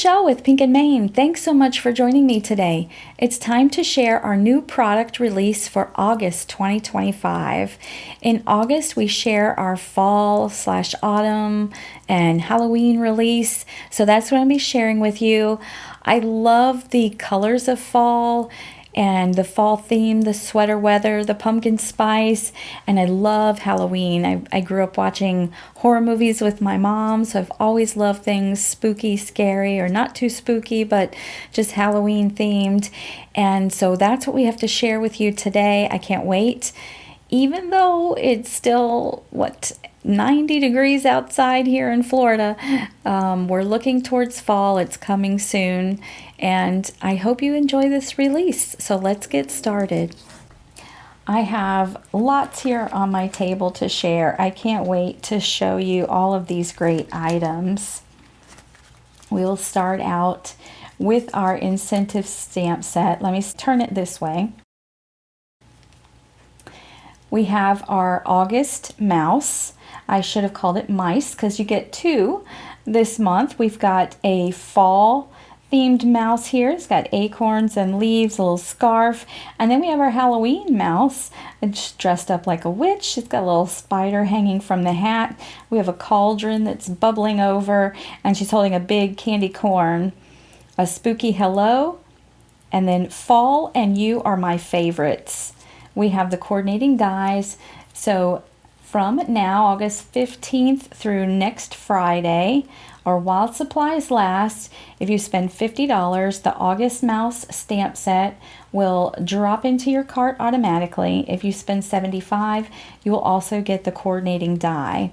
Michelle with Pink and Maine. Thanks so much for joining me today. It's time to share our new product release for August 2025. In August, we share our fall/autumn and Halloween release. So that's what I'm going to be sharing with you. I love the colors of fall and the fall theme, the sweater weather, the pumpkin spice, and I love Halloween. I grew up watching horror movies with my mom, so I've always loved things spooky, scary, or not too spooky, but just Halloween themed. And so that's what we have to share with you today. I can't wait. Even though it's still, 90 degrees outside here in Florida, we're looking towards fall. It's coming soon, and I hope you enjoy this release. So let's get started. I have lots here on my table to share. I can't wait to show you all of these great items. We'll start out with our incentive stamp set. Let me turn it this way. We have our August mouse. I should have called it mice because you get two this month. We've got a fall themed mouse here. It's got acorns and leaves, a little scarf. And then we have our Halloween mouse. It's dressed up like a witch. It's got a little spider hanging from the hat. We have a cauldron that's bubbling over, and she's holding a big candy corn. A spooky hello. And then fall and you are my favorites. We have the coordinating dies. So from now, August 15th through next Friday, or while supplies last, if you spend $50, the August Mouse stamp set will drop into your cart automatically. If you spend $75, you will also get the coordinating die.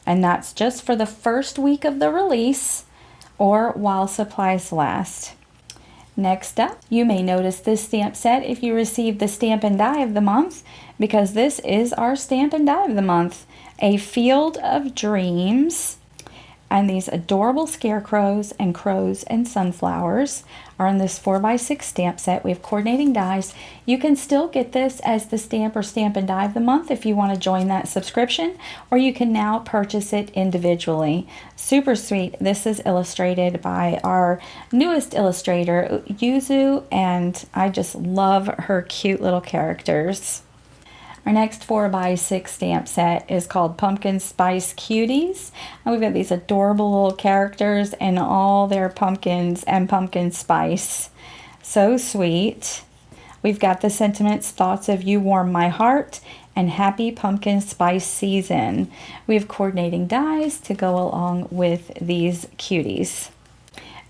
And that's just for the first week of the release or while supplies last. Next up, you may notice this stamp set if you receive the Stamp and Die of the Month, because this is our Stamp and Die of the Month. A Field of Dreams. And these adorable scarecrows and crows and sunflowers are in this 4x6 stamp set. We have coordinating dies. You can still get this as the stamp or Stamp and Die of the Month if you want to join that subscription, or you can now purchase it individually. Super sweet. This is illustrated by our newest illustrator, Yuzu, and I just love her cute little characters. Our next 4x6 stamp set is called Pumpkin Spice Cuties. And we've got these adorable little characters and all their pumpkins and pumpkin spice. So sweet. We've got the sentiments, thoughts of you warm my heart, and happy pumpkin spice season. We have coordinating dies to go along with these cuties.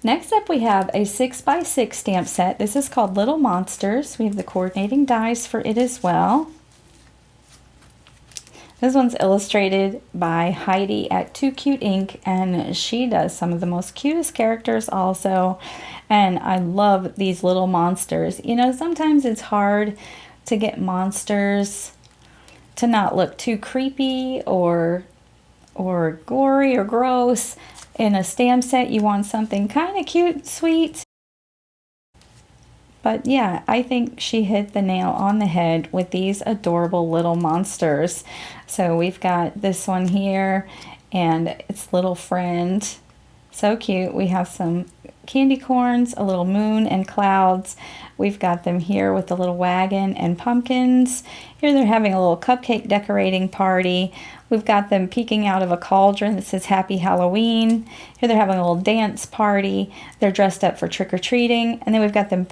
Next up, we have a 6x6 stamp set. This is called Little Monsters. We have the coordinating dies for it as well. This one's illustrated by Heidi at Too Cute Ink, and she does some of the most cutest characters also. And I love these little monsters. You know, sometimes it's hard to get monsters to not look too creepy or gory or gross. In a stamp set, you want something kind of cute and sweet. But yeah, I think she hit the nail on the head with these adorable little monsters. So we've got this one here and its little friend. So cute. We have some candy corns, a little moon and clouds. We've got them here with a little wagon and pumpkins. Here they're having a little cupcake decorating party. We've got them peeking out of a cauldron that says Happy Halloween. Here they're having a little dance party. They're dressed up for trick-or-treating. And then we've got them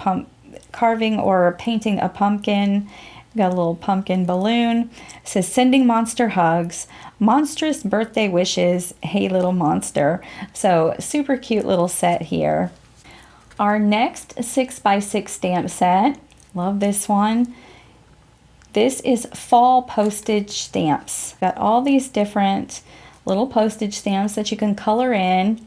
carving or painting a pumpkin. We've got a little pumpkin balloon. It says sending monster hugs, monstrous birthday wishes, hey little monster. So super cute little set here. Our next 6x6 stamp set, love this one. This is fall postage stamps. Got all these different little postage stamps that you can color in.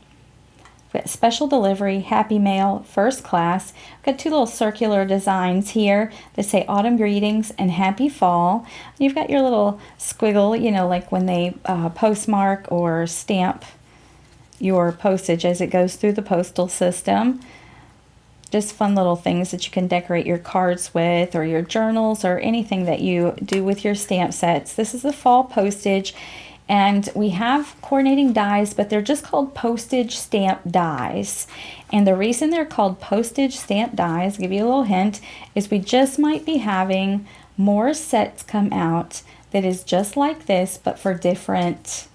Special delivery, happy mail, first class. Got two little circular designs here that say autumn greetings and happy fall. You've got your little squiggle, you know, like when they postmark or stamp your postage as it goes through the postal system. Just fun little things that you can decorate your cards with, or your journals, or anything that you do with your stamp sets. This is the fall postage. And we have coordinating dies, but they're just called postage stamp dies. And the reason they're called postage stamp dies, give you a little hint, is we just might be having more sets come out that is just like this, but for different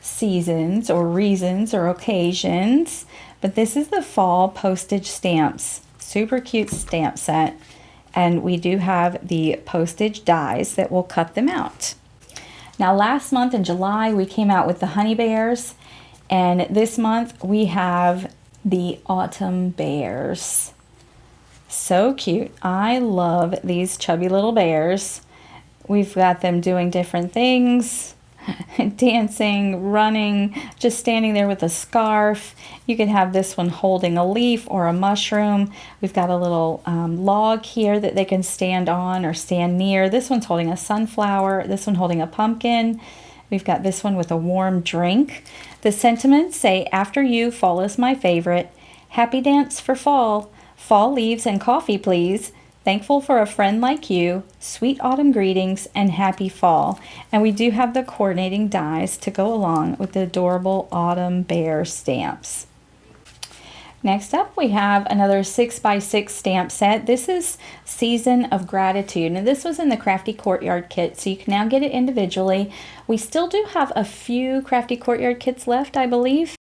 seasons or reasons or occasions. But this is the fall postage stamps. Super cute stamp set. And we do have the postage dies that will cut them out. Now last month in July we came out with the honey bears, and this month we have the autumn bears. So cute. I love these chubby little bears. We've got them doing different things, dancing, running, just standing there with a scarf. You could have this one holding a leaf or a mushroom. We've got a little log here that they can stand on or stand near. This one's holding a sunflower. This one holding a pumpkin. We've got this one with a warm drink. The sentiments say, after you, fall is my favorite. Happy dance for fall. Fall leaves and coffee, please. Thankful for a friend like you, sweet autumn greetings, and happy fall. And we do have the coordinating dies to go along with the adorable autumn bear stamps. Next up, we have another 6x6 stamp set. This is Season of Gratitude, and this was in the Crafty Courtyard kit, so you can now get it individually. We still do have a few Crafty Courtyard kits left, I believe.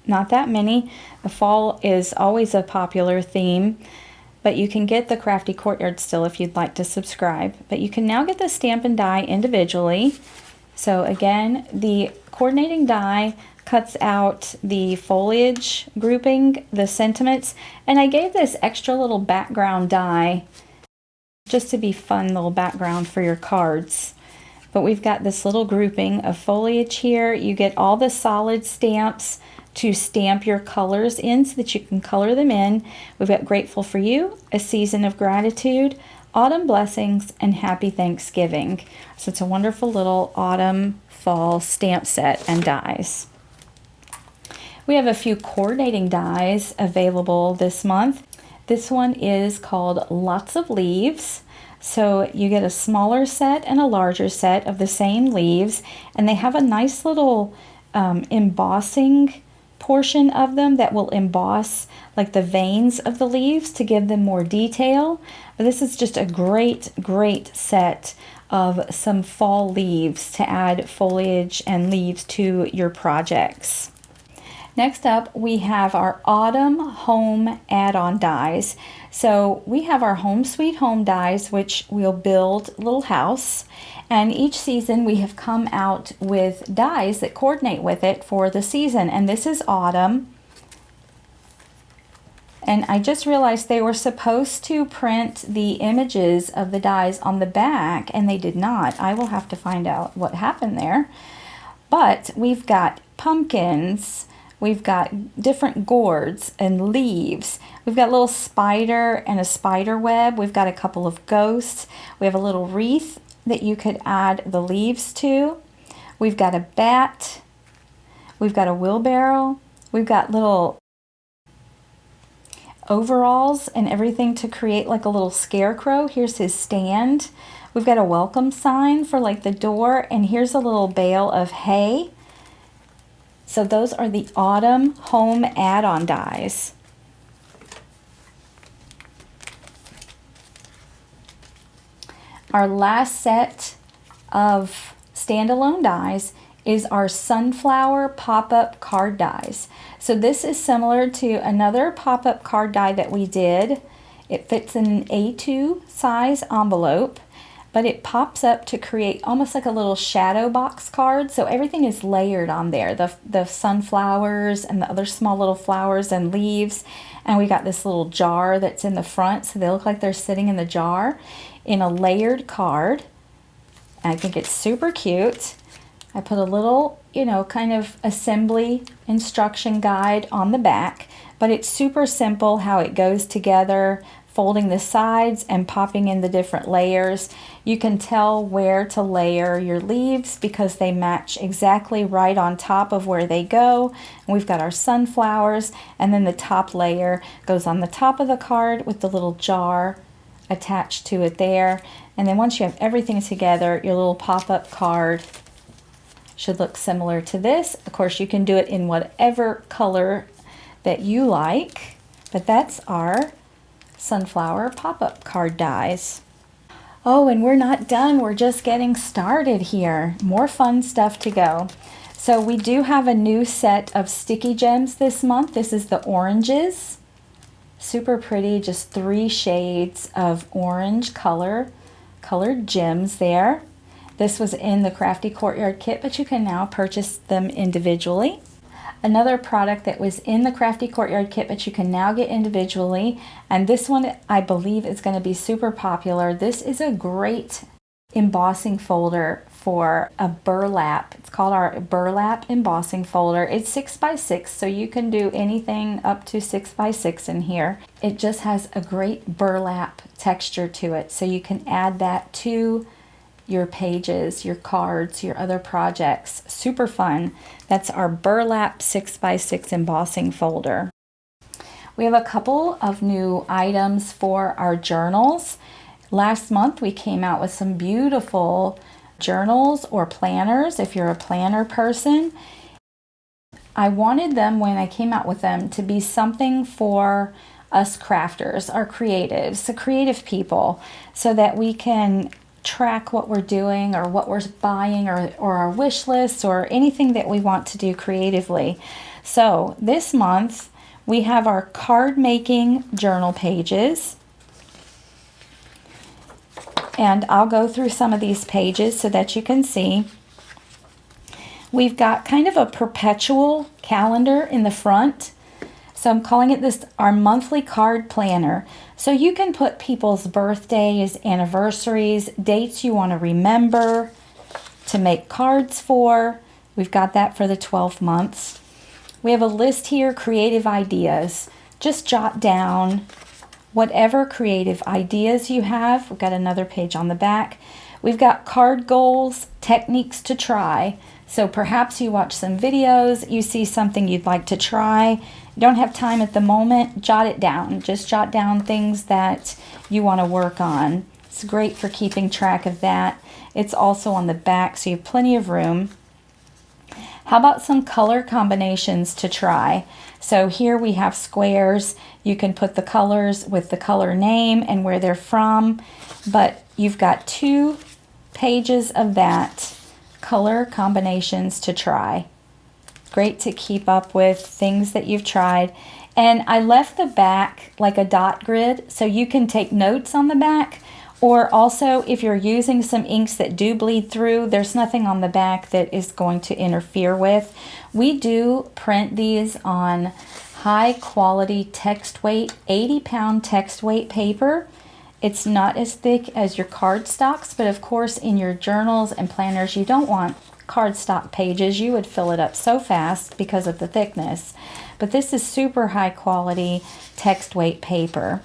Not that many. The fall is always a popular theme. But you can get the Crafty Courtyard still if you'd like to subscribe. But you can now get the stamp and die individually. So again, the coordinating die cuts out the foliage grouping, the sentiments, and I gave this extra little background die just to be fun little background for your cards. But we've got this little grouping of foliage here. You get all the solid stamps to stamp your colors in so that you can color them in. We've got Grateful for You, A Season of Gratitude, Autumn Blessings, and Happy Thanksgiving. So it's a wonderful little autumn fall stamp set and dies. We have a few coordinating dies available this month. This one is called Lots of Leaves. So you get a smaller set and a larger set of the same leaves, and they have a nice little embossing portion of them that will emboss like the veins of the leaves to give them more detail. But this is just a great set of some fall leaves to add foliage and leaves to your projects. Next up, we have our Autumn Home add-on dies. So we have our Home Sweet Home dies, which we'll build a little house. And each season we have come out with dies that coordinate with it for the season. And this is autumn. And I just realized they were supposed to print the images of the dies on the back, and they did not. I will have to find out what happened there. But we've got pumpkins. We've got different gourds and leaves. We've got a little spider and a spider web. We've got a couple of ghosts. We have a little wreath that you could add the leaves to. We've got a bat. We've got a wheelbarrow. We've got little overalls and everything to create like a little scarecrow. Here's his stand. We've got a welcome sign for like the door, and here's a little bale of hay. So those are the Autumn Home add-on dies. Our last set of standalone dies is our Sunflower pop-up card dies. So this is similar to another pop-up card die that we did. It fits in an A2 size envelope, but it pops up to create almost like a little shadow box card. So everything is layered on there. The sunflowers and the other small little flowers and leaves. And we got this little jar that's in the front, so they look like they're sitting in the jar in a layered card. And I think it's super cute. I put a little, kind of assembly instruction guide on the back, but it's super simple how it goes together, folding the sides and popping in the different layers. You can tell where to layer your leaves because they match exactly right on top of where they go. And we've got our sunflowers, and then the top layer goes on the top of the card with the little jar attached to it there. And then once you have everything together, your little pop-up card Should look similar to this. Of course, you can do it in whatever color that you like, but that's our sunflower pop-up card dies. Oh, and we're not done. We're just getting started here. More fun stuff to go. So we do have a new set of sticky gems this month. This is the oranges. Super pretty, just 3 shades of orange colored gems there. This was in the Crafty Courtyard kit, but you can now purchase them individually. Another product that was in the Crafty Courtyard kit, but you can now get individually, and this one I believe is going to be super popular. This is a great embossing folder for a burlap. It's called our burlap embossing folder. It's 6 by 6, so you can do anything up to 6 by 6 in here. It just has a great burlap texture to it, so you can add that to your pages, your cards, your other projects. Super fun. That's our burlap 6 by 6 embossing folder. We have a couple of new items for our journals. Last month we came out with some beautiful journals or planners if you're a planner person. I wanted them, when I came out with them, to be something for us crafters, our creatives, the creative people, so that we can track what we're doing or what we're buying or our wish lists or anything that we want to do creatively. So this month we have our card making journal pages, and I'll go through some of these pages so that you can see. We've got kind of a perpetual calendar in the front. So I'm calling it this our monthly card planner. So you can put people's birthdays, anniversaries, dates you want to remember to make cards for. We've got that for the 12 months. We have a list here, creative ideas. Just jot down whatever creative ideas you have. We've got another page on the back. We've got card goals, techniques to try. So perhaps you watch some videos, you see something you'd like to try. You don't have time at the moment, jot it down. Just jot down things that you want to work on. It's great for keeping track of that. It's also on the back, so you have plenty of room. How about some color combinations to try? So here we have squares. You can put the colors with the color name and where they're from, but you've got 2 pages of that, color combinations to try. Great to keep up with things that you've tried. And I left the back like a dot grid, so you can take notes on the back, or also if you're using some inks that do bleed through, there's nothing on the back that is going to interfere with. We do print these on high quality text weight, 80-pound text weight paper. It's not as thick as your cardstocks, but of course in your journals and planners you don't want cardstock pages. You would fill it up so fast because of the thickness. But this is super high quality text weight paper.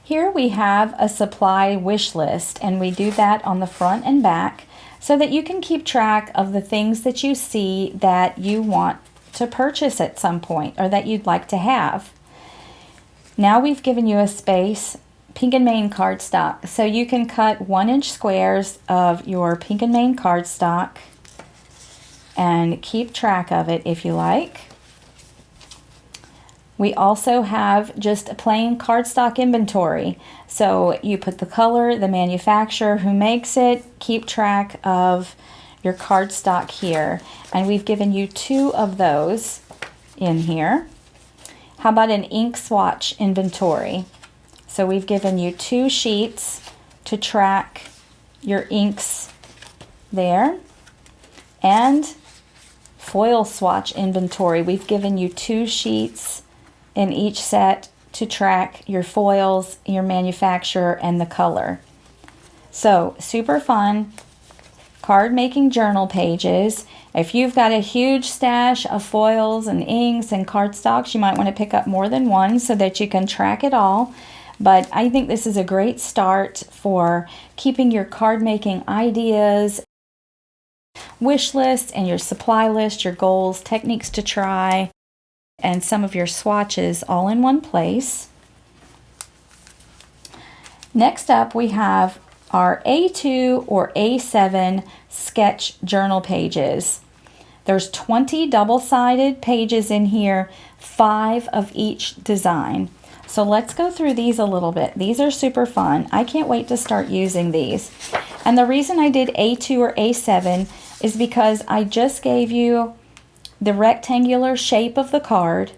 Here we have a supply wish list, and we do that on the front and back so that you can keep track of the things that you see that you want to purchase at some point or that you'd like to have. Now we've given you a space, Pink and Main cardstock. So you can cut 1-inch squares of your Pink and Main cardstock and keep track of it if you like. We also have just a plain cardstock inventory. So you put the color, the manufacturer, who makes it, keep track of your cardstock here. And we've given you 2 of those in here. How about an ink swatch inventory? So we've given you 2 sheets to track your inks there. And foil swatch inventory. We've given you 2 sheets in each set to track your foils, your manufacturer, and the color. So super fun card making journal pages. If you've got a huge stash of foils and inks and cardstocks, you might want to pick up more than one so that you can track it all. But I think this is a great start for keeping your card making ideas, wish list, and your supply list, your goals, techniques to try, and some of your swatches all in one place. Next up we have our A2 or A7 sketch journal pages. There's 20 double-sided pages in here, 5 of each design. So let's go through these a little bit. These are super fun. I can't wait to start using these. And the reason I did A2 or A7 is because I just gave you the rectangular shape of the card,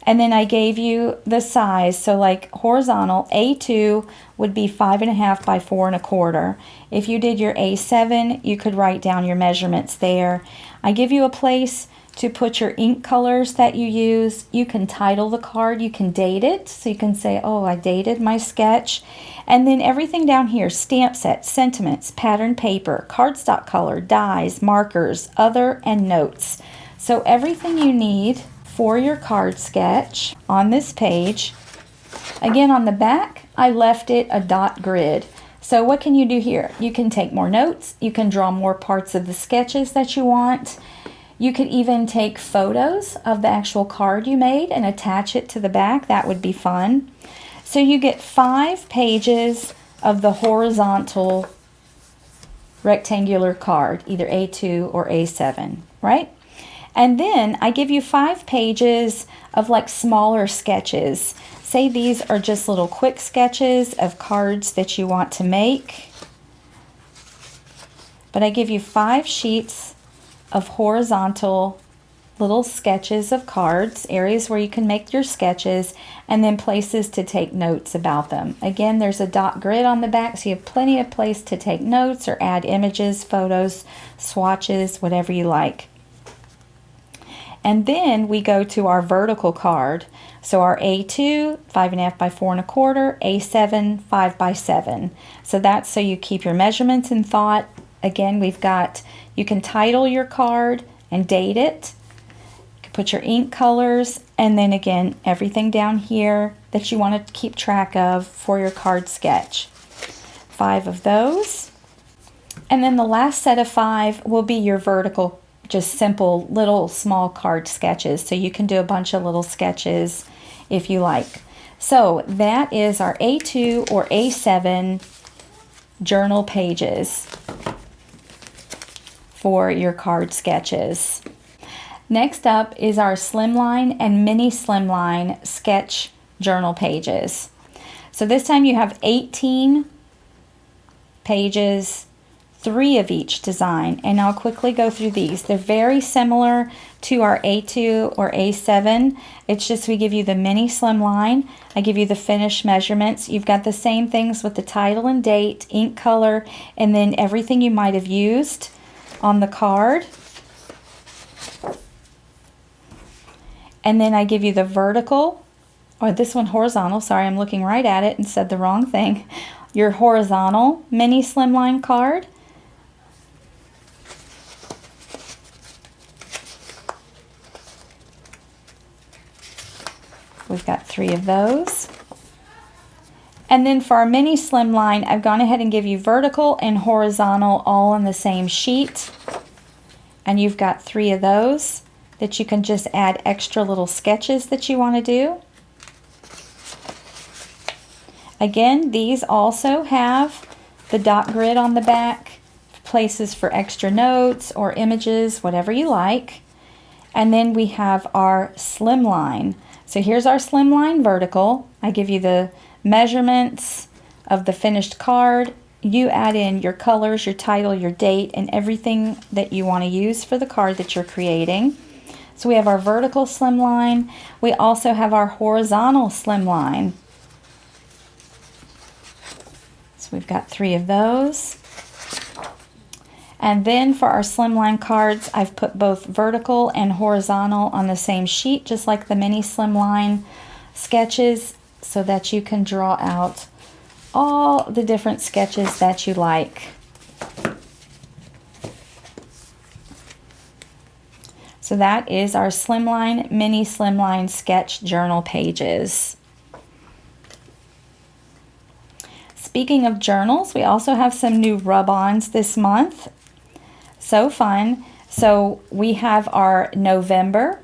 and then I gave you the size. So like horizontal, A2 would be 5.5 by 4.25. If you did your A7, you could write down your measurements there. I give you a place to put your ink colors that you use. You can title the card, you can date it, so you can say, oh, I dated my sketch. And then everything down here, stamp set, sentiments, pattern paper, cardstock color, dies, markers, other, and notes. So everything you need for your card sketch on this page. Again, on the back, I left it a dot grid. So what can you do here? You can take more notes, you can draw more parts of the sketches that you want. You could even take photos of the actual card you made and attach it to the back. That would be fun. So you get 5 pages of the horizontal rectangular card, either A2 or A7, right? And then I give you 5 pages of like smaller sketches. Say these are just little quick sketches of cards that you want to make. But I give you 5 sheets of horizontal little sketches of cards, areas where you can make your sketches, and then places to take notes about them. Again, there's a dot grid on the back, so you have plenty of place to take notes or add images, photos, swatches, whatever you like. And then we go to our vertical card. So our A2, 5.5 by 4.25, A7, 5 by 7. So that's so you keep your measurements in thought. Again, we've got, you can title your card and date it. You can put your ink colors, and then again, everything down here that you want to keep track of for your card sketch. 5 of those. And then the last set of 5 will be your vertical, just simple little small card sketches. So you can do a bunch of little sketches if you like. So that is our A2 or A7 journal pages for your card sketches. Next up is our Slimline and Mini Slimline sketch journal pages. So this time you have 18 pages, 3 of each design, and I'll quickly go through these. They're very similar to our A2 or A7. It's just we give you the Mini Slimline. I give you the finished measurements. You've got the same things with the title and date, ink color, and then everything you might have used on the card. And then I give you the vertical, or this one horizontal, sorry, I'm looking right at it and said the wrong thing. Your horizontal Mini Slimline card. We've got 3 of those. And then for our Mini Slimline, I've gone ahead and give you vertical and horizontal all on the same sheet. And you've got 3 of those that you can just add extra little sketches that you want to do. Again, these also have the dot grid on the back, places for extra notes or images, whatever you like. And then we have our Slimline. So here's our Slimline vertical. I give you the measurements of the finished card. You add in your colors, your title, your date, and everything that you want to use for the card that you're creating. So we have our vertical Slimline. We also have our horizontal Slimline. So we've got 3 of those. And then for our Slimline cards, I've put both vertical and horizontal on the same sheet, just like the Mini Slimline sketches, so that you can draw out all the different sketches that you like. So that is our Slimline, Mini Slimline sketch journal pages. Speaking of journals, we also have some new Rubons this month. So fun. So we have our November.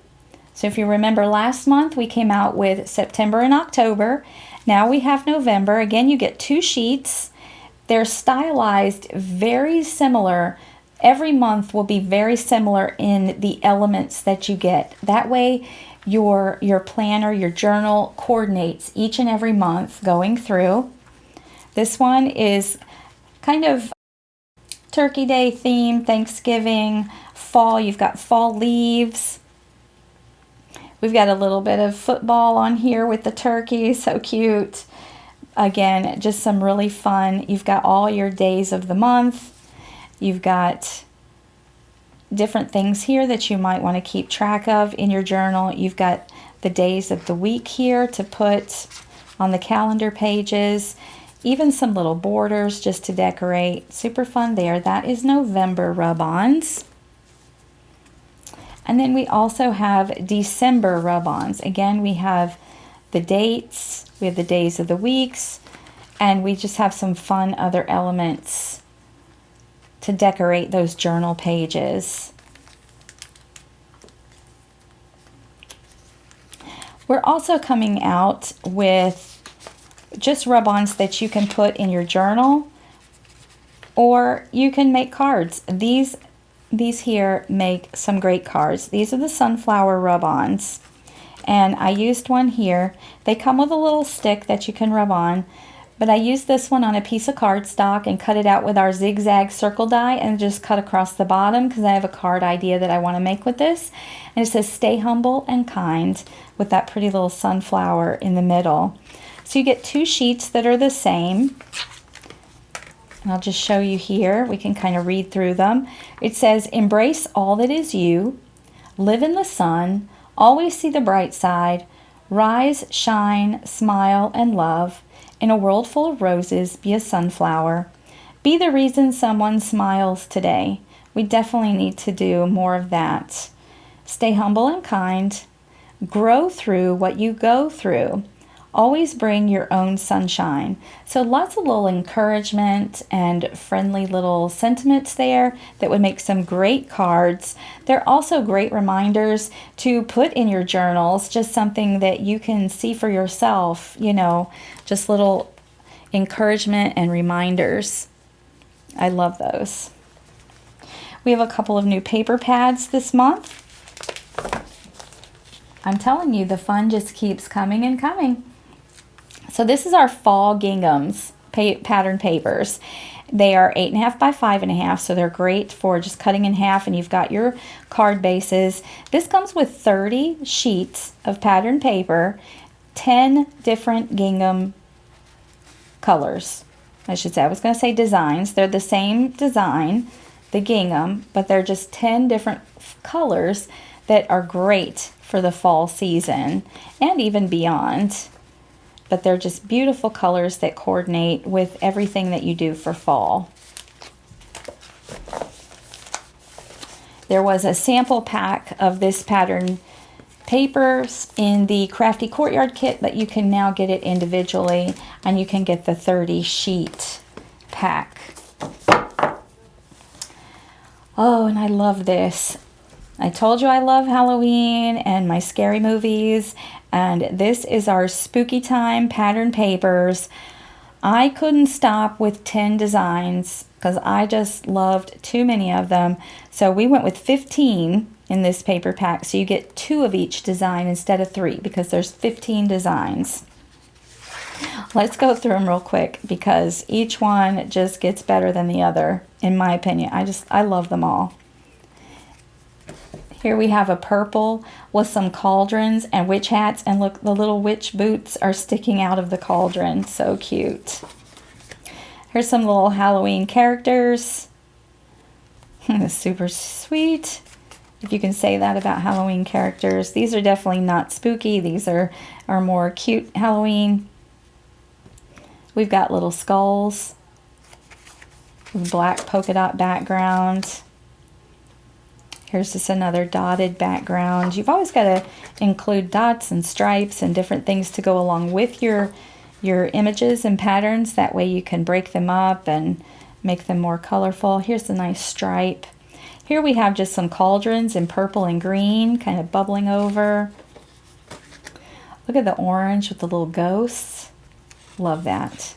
So if you remember last month, we came out with September and October. Now we have November. Again, you get 2 sheets, They're stylized very similar. Every month will be very similar in the elements that you get. That way your planner, your journal coordinates each and every month going through. This one is kind of Turkey Day theme, Thanksgiving, fall. You've got fall leaves. We've got a little bit of football on here with the turkey, so cute. Again, just some really fun. You've got all your days of the month. You've got different things here that you might want to keep track of in your journal. You've got the days of the week here to put on the calendar pages. Even some little borders just to decorate. Super fun there. That is November rub-ons. And then we also have December rub-ons. Again, we have the dates, we have the days of the weeks, and we just have some fun other elements to decorate those journal pages. We're also coming out with just rub-ons that you can put in your journal, or you can make cards. These here make some great cards. These are the sunflower rub-ons, and I used one here. They come with a little stick that you can rub on, but I used this one on a piece of cardstock and cut it out with our zigzag circle die and just cut across the bottom because I have a card idea that I want to make with this. And it says stay humble and kind with that pretty little sunflower in the middle. So you get 2 sheets that are the same. And I'll just show you here. We can kind of read through them. It says, embrace all that is you, live in the sun, always see the bright side, rise, shine, smile, and love. In a world full of roses, be a sunflower. Be the reason someone smiles today. We definitely need to do more of that. Stay humble and kind. Grow through what you go through. Always bring your own sunshine. So lots of little encouragement and friendly little sentiments there that would make some great cards. They're also great reminders to put in your journals, just something that you can see for yourself, you know, just little encouragement and reminders. I love those. We have a couple of new paper pads this month. I'm telling you, the fun just keeps coming and coming. So this is our fall ginghams pattern papers. They are 8.5 by 5.5, so they're great for just cutting in half, and you've got your card bases. This comes with 30 sheets of pattern paper, 10 different gingham colors. I should say, I was going to say designs. They're the same design, the gingham, but they're just 10 different colors that are great for the fall season and even beyond. But they're just beautiful colors that coordinate with everything that you do for fall. There was a sample pack of this pattern papers in the Crafty Courtyard kit, but you can now get it individually, and you can get the 30 sheet pack. Oh, and I love this. I told you I love Halloween and my scary movies, and this is our Spooky Time pattern papers. I couldn't stop with 10 designs because I just loved too many of them. So we went with 15 in this paper pack, so you get 2 of each design instead of 3 because there's 15 designs. Let's go through them real quick because each one just gets better than the other, in my opinion. I love them all. Here we have a purple with some cauldrons and witch hats, and look, the little witch boots are sticking out of the cauldron. So cute. Here's some little Halloween characters. Super sweet, if you can say that about Halloween characters. These are definitely not spooky. These are more cute Halloween. We've got little skulls with black polka dot background. Here's just another dotted background. You've always got to include dots and stripes and different things to go along with your images and patterns. That way you can break them up and make them more colorful. Here's a nice stripe. Here we have just some cauldrons in purple and green, kind of bubbling over. Look at the orange with the little ghosts. Love that.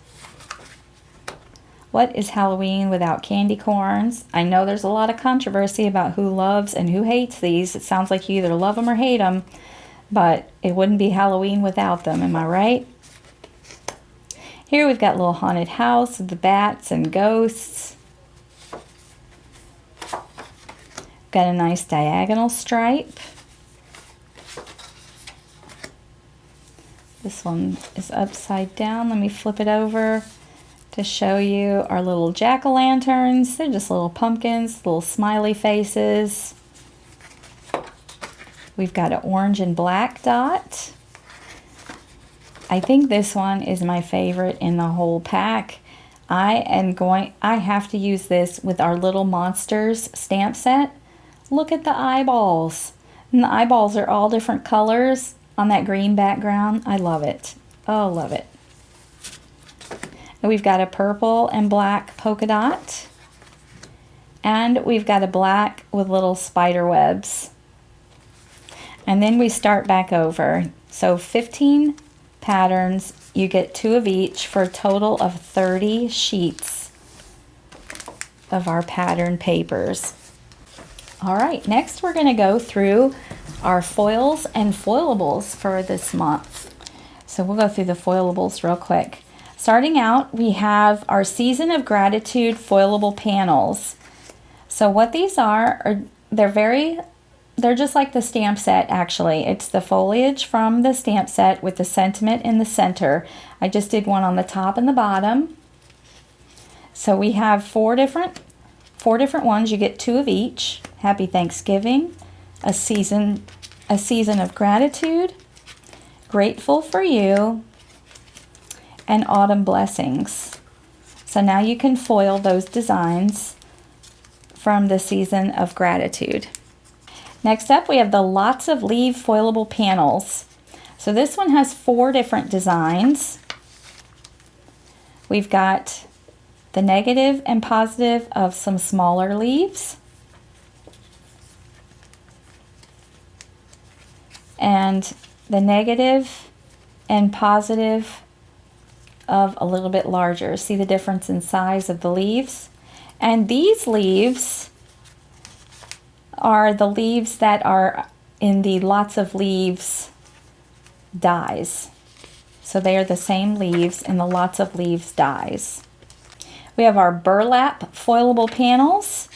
What is Halloween without candy corns? I know there's a lot of controversy about who loves and who hates these. It sounds like you either love them or hate them, but it wouldn't be Halloween without them, am I right? Here we've got a little haunted house with the bats and ghosts. Got a nice diagonal stripe. This one is upside down. Let me flip it over to show you our little jack-o'-lanterns. They're just little pumpkins, little smiley faces. We've got an orange and black dot. I think this one is my favorite in the whole pack. I have to use this with our Little Monsters stamp set. Look at the eyeballs. And the eyeballs are all different colors on that green background. I love it. Oh, love it. And we've got a purple and black polka dot. And we've got a black with little spider webs. And then we start back over. So 15 patterns, you get 2 of each for a total of 30 sheets of our pattern papers. All right, next we're going to go through our foils and foilables for this month. So we'll go through the foilables real quick. Starting out, we have our Season of Gratitude foilable panels. So what these are they're just like the stamp set, actually. It's the foliage from the stamp set with the sentiment in the center. I just did one on the top and the bottom. So we have four different ones. You get 2 of each. Happy Thanksgiving, a season of gratitude, grateful for you, and autumn blessings. So now you can foil those designs from the Season of Gratitude. Next up, we have the Lots of Leaf foilable panels. So this one has 4 different designs. We've got the negative and positive of some smaller leaves, and the negative and positive of a little bit larger. See the difference in size of the leaves? And these leaves are the leaves that are in the Lots of Leaves dies. So they are the same leaves in the Lots of Leaves dies. We have our burlap foilable panels.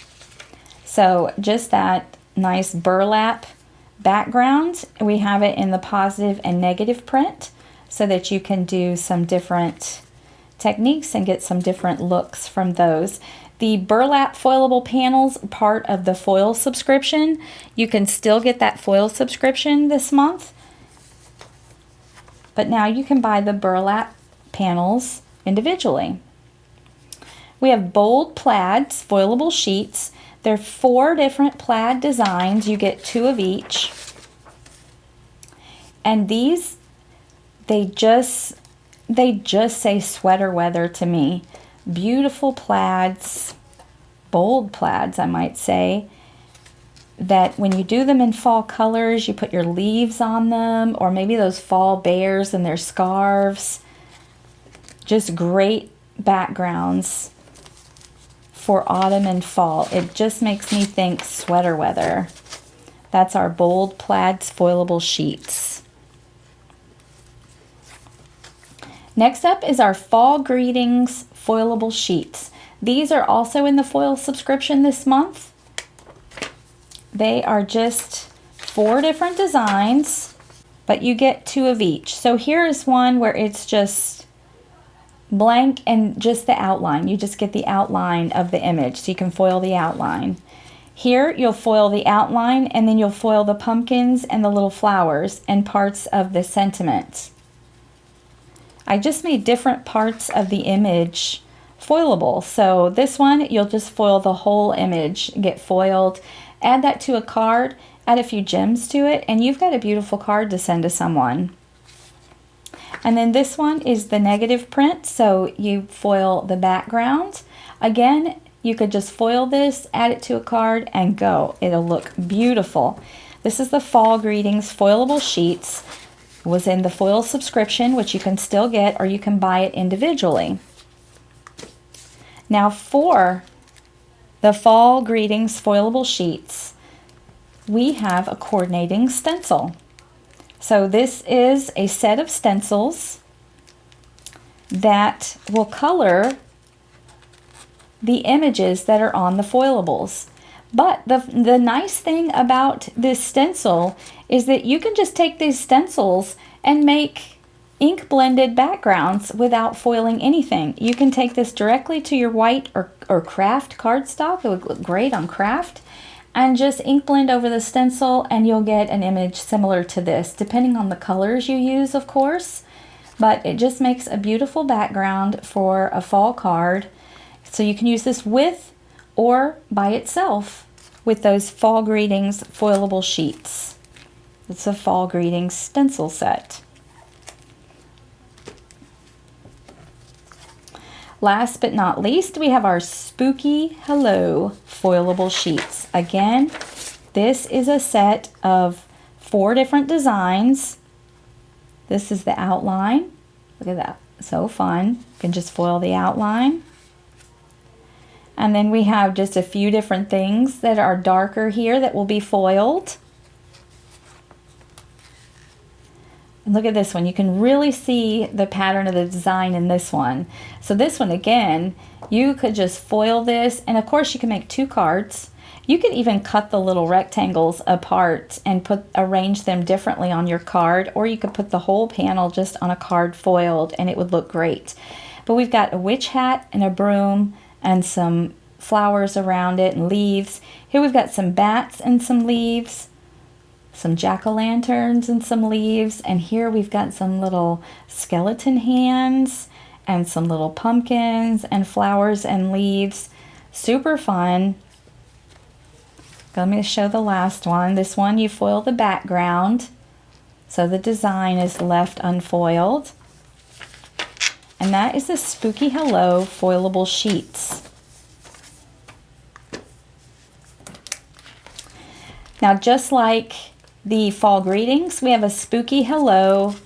So just that nice burlap background. We have it in the positive and negative print so that you can do some different techniques and get some different looks from those. The burlap foilable panels are part of the foil subscription. You can still get that foil subscription this month, but now you can buy the burlap panels individually. We have bold plaids, foilable sheets. There are 4 different plaid designs. You get 2 of each. And these, they just say sweater weather to me. Beautiful plaids, bold plaids, I might say, that when you do them in fall colors, you put your leaves on them, or maybe those fall bears and their scarves. Just great backgrounds for autumn and fall. It just makes me think sweater weather. That's our bold plaids foilable sheets. Next up is our Fall Greetings foilable sheets. These are also in the foil subscription this month. They are just 4 different designs, but you get 2 of each. So here is one where it's just blank and just the outline. You just get the outline of the image, so you can foil the outline. Here you'll foil the outline, and then you'll foil the pumpkins and the little flowers and parts of the sentiment. I just made different parts of the image foilable. So this one, you'll just foil the whole image, get foiled, add that to a card, add a few gems to it, and you've got a beautiful card to send to someone. And then this one is the negative print, so you foil the background. Again, you could just foil this, add it to a card, and go. It'll look beautiful. This is the Fall Greetings foilable sheets. It was in the foil subscription, which you can still get, or you can buy it individually. Now for the Fall Greetings foilable sheets, we have a coordinating stencil. So this is a set of stencils that will color the images that are on the foilables. But the nice thing about this stencil is that you can just take these stencils and make ink blended backgrounds without foiling anything. You can take this directly to your white or craft cardstock. It would look great on craft. And just ink blend over the stencil and you'll get an image similar to this, depending on the colors you use, of course. But it just makes a beautiful background for a fall card. So you can use this with or by itself with those Fall Greetings foilable sheets. It's a Fall Greetings stencil set. Last but not least, we have our Spooky Hello foilable sheets. Again, this is a set of 4 different designs. This is the outline. Look at that, so fun. You can just foil the outline. And then we have just a few different things that are darker here that will be foiled. And look at this one. You can really see the pattern of the design in this one. So this one, again, you could just foil this. And of course, you can make 2 cards. You could even cut the little rectangles apart and arrange them differently on your card. Or you could put the whole panel just on a card foiled and it would look great. But we've got a witch hat and a broom and some flowers around it and leaves. Here we've got some bats and some leaves, some jack-o'-lanterns and some leaves, and here we've got some little skeleton hands and some little pumpkins and flowers and leaves. Super fun. Let me show the last one. This one you foil the background so the design is left unfoiled. And that is the Spooky Hello foilable sheets. Now, just like the Fall Greetings, we have a Spooky Hello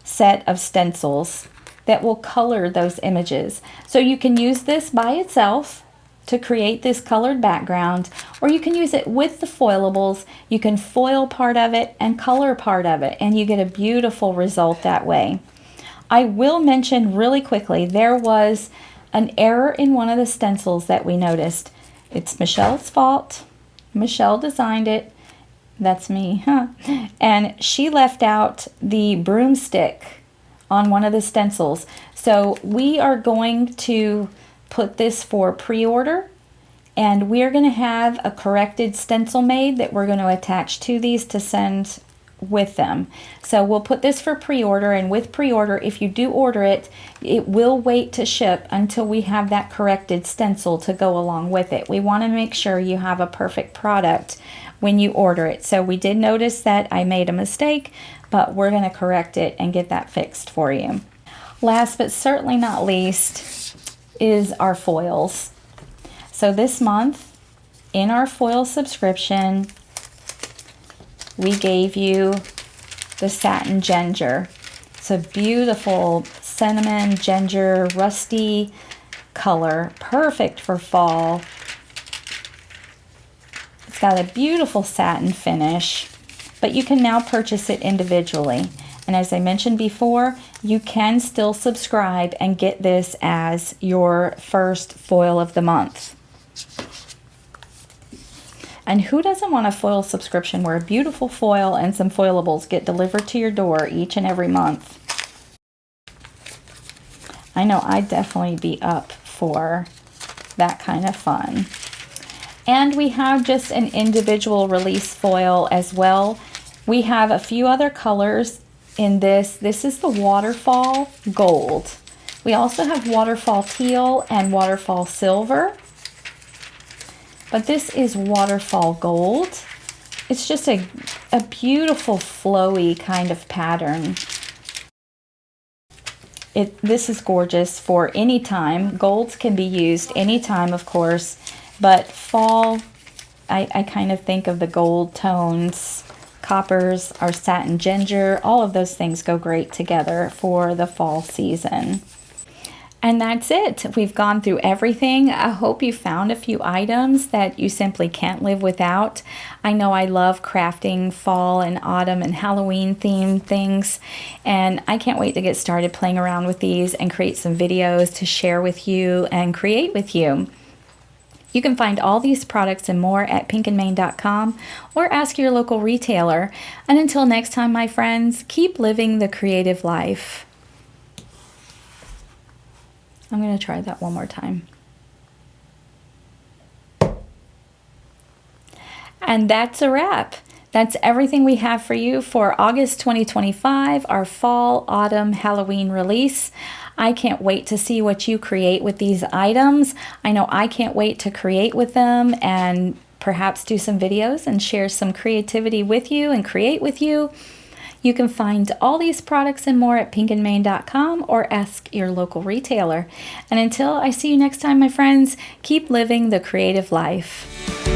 set of stencils that will color those images. So you can use this by itself to create this colored background, or you can use it with the foilables. You can foil part of it and color part of it, and you get a beautiful result that way. I will mention really quickly, there was an error in one of the stencils that we noticed. It's Michelle's fault. Michelle designed it. That's me, huh? And she left out the broomstick on one of the stencils. So we are going to put this for pre-order, and we're going to have a corrected stencil made that we're going to attach to these to send with them. So we'll put this for pre-order, and with pre-order, if you do order it, it will wait to ship until we have that corrected stencil to go along with it. We want to make sure you have a perfect product when you order it. So we did notice that I made a mistake, but we're going to correct it and get that fixed for you. Last but certainly not least is our foils. So this month in our foil subscription, we gave you the Satin Ginger. It's a beautiful cinnamon, ginger, rusty color, perfect for fall. It's got a beautiful satin finish, but you can now purchase it individually. And as I mentioned before, you can still subscribe and get this as your first foil of the month. And who doesn't want a foil subscription where a beautiful foil and some foilables get delivered to your door each and every month? I know I'd definitely be up for that kind of fun. And we have just an individual release foil as well. We have a few other colors in this. This is the Waterfall Gold. We also have Waterfall Teal and Waterfall Silver. But this is Waterfall Gold. It's just a beautiful flowy kind of pattern. This is gorgeous for any time. Golds can be used anytime, of course, but fall, I kind of think of the gold tones. Coppers, our Satin Ginger, all of those things go great together for the fall season. And that's it. We've gone through everything. I hope you found a few items that you simply can't live without. I know I love crafting fall and autumn and Halloween themed things, and I can't wait to get started playing around with these and create some videos to share with you and create with you. You can find all these products and more at pinkandmane.com or ask your local retailer. And until next time, my friends, keep living the creative life. I'm going to try that one more time. And that's a wrap. That's everything we have for you for August 2025, our fall, autumn, Halloween release. I can't wait to see what you create with these items. I know I can't wait to create with them and perhaps do some videos and share some creativity with you and create with you. You can find all these products and more at pinkandmane.com or ask your local retailer. And until I see you next time, my friends, keep living the creative life.